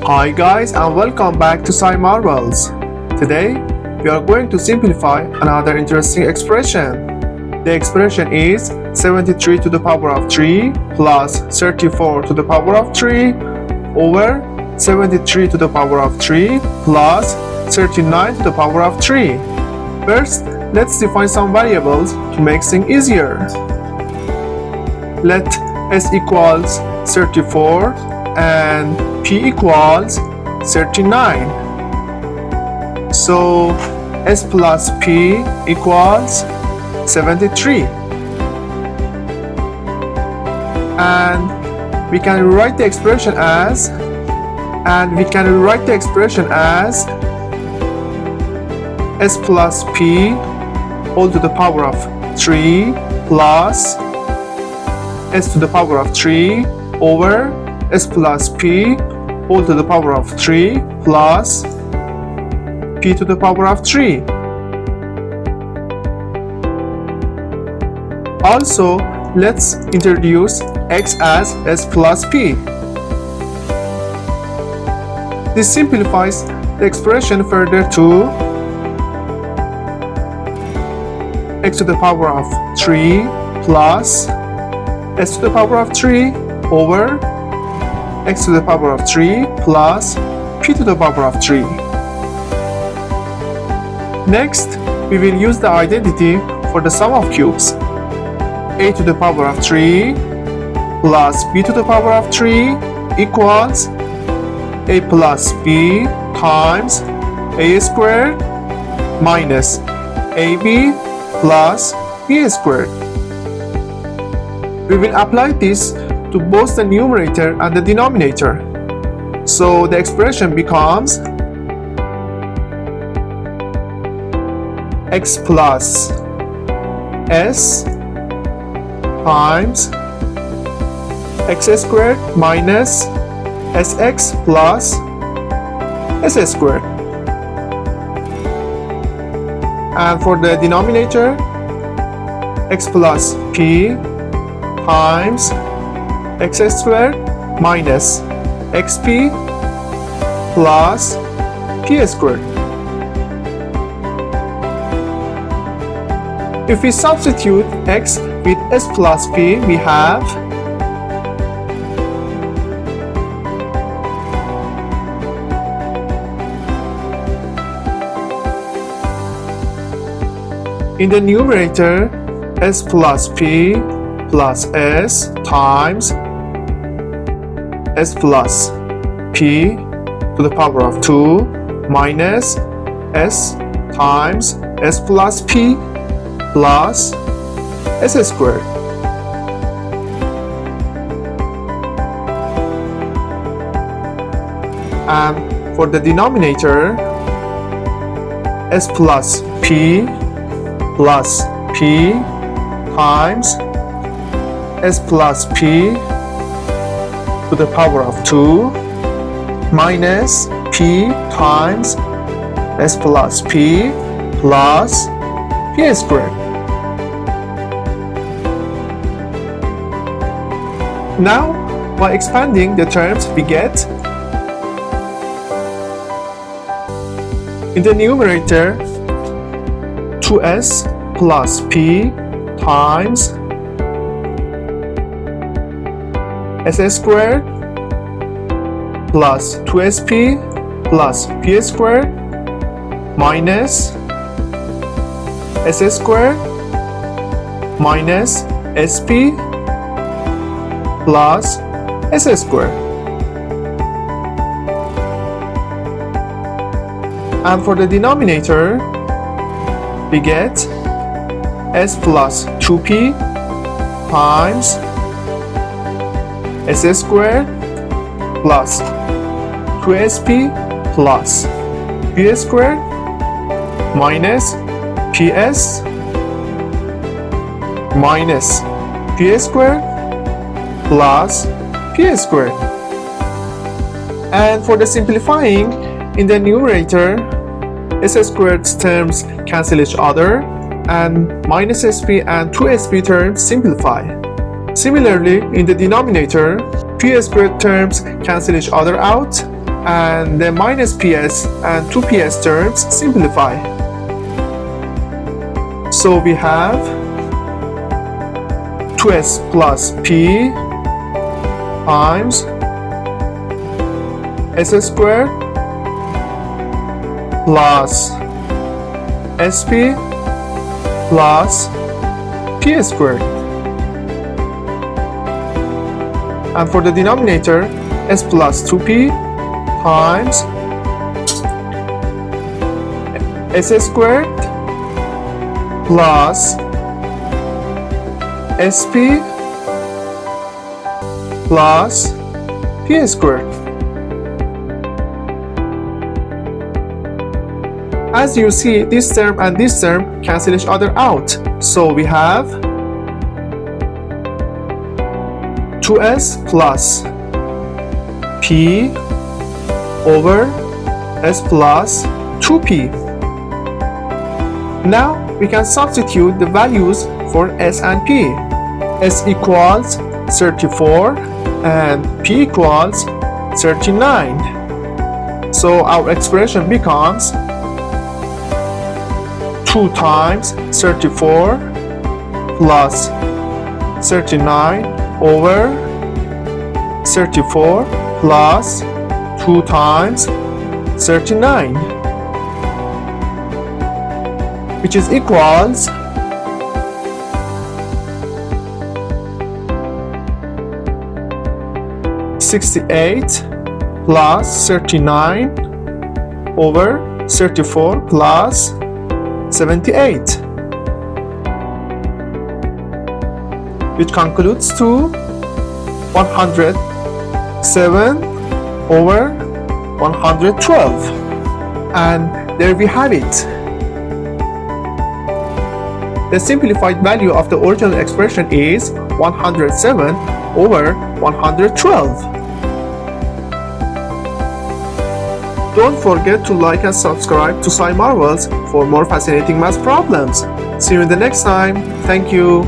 Hi guys, and welcome back to SciMarvels. Today we are going to simplify another interesting expression. The expression is 73 to the power of 3 plus 34 to the power of 3 over 73 to the power of 3 plus 39 to the power of 3. First, let's define some variables to make things easier. Let s equals 34 and p equals 39. So s plus p equals 73. And we can rewrite the expression as s plus p all to the power of 3 plus s to the power of 3 over s plus p all to the power of 3 plus p to the power of 3. Also, let's introduce x as s plus p. This simplifies the expression further to x to the power of 3 plus s to the power of 3 over x to the power of 3 plus p to the power of 3. Next, we will use the identity for the sum of cubes. A to the power of 3 plus b to the power of 3 equals a plus b times a squared minus ab plus b squared. We will apply this to both the numerator and the denominator. So the expression becomes x plus s times x squared minus sx plus s squared. And for the denominator, x plus p times x squared minus xp plus p squared. If we substitute x with s plus p, we have in the numerator s plus p plus s times s plus p to the power of 2 minus s times s plus p plus s squared. And for the denominator, s plus p times s plus p to the power of 2 minus p times s plus p plus p squared. Now, by expanding the terms, we get in the numerator 2s plus p times s squared plus 2sp plus p squared minus s squared minus sp plus s squared. And for the denominator, we get s plus 2p times s squared plus 2sp plus p squared minus ps minus p squared plus p squared. And for the simplifying, in the numerator, s squared terms cancel each other and minus sp and 2sp terms simplify. Similarly, in the denominator, p squared terms cancel each other out and the minus ps and 2ps terms simplify. So we have 2s plus p times s squared plus sp plus p squared. And for the denominator, s plus 2p times s squared plus sp plus p squared. As you see, this term and this term cancel each other out. So we have 2s plus p over s plus 2p. Now we can substitute the values for s and p. S equals 34 and p equals 39. So our expression becomes 2 times 34 plus 39 over 34 plus 2 times 39, which is equals 68 plus 39 over 34 plus 78, which concludes to 107 over 112. And there we have it. The simplified value of the original expression is 107 over 112. Don't forget to like and subscribe to SciMarvels for more fascinating math problems. See you in the next time. Thank you.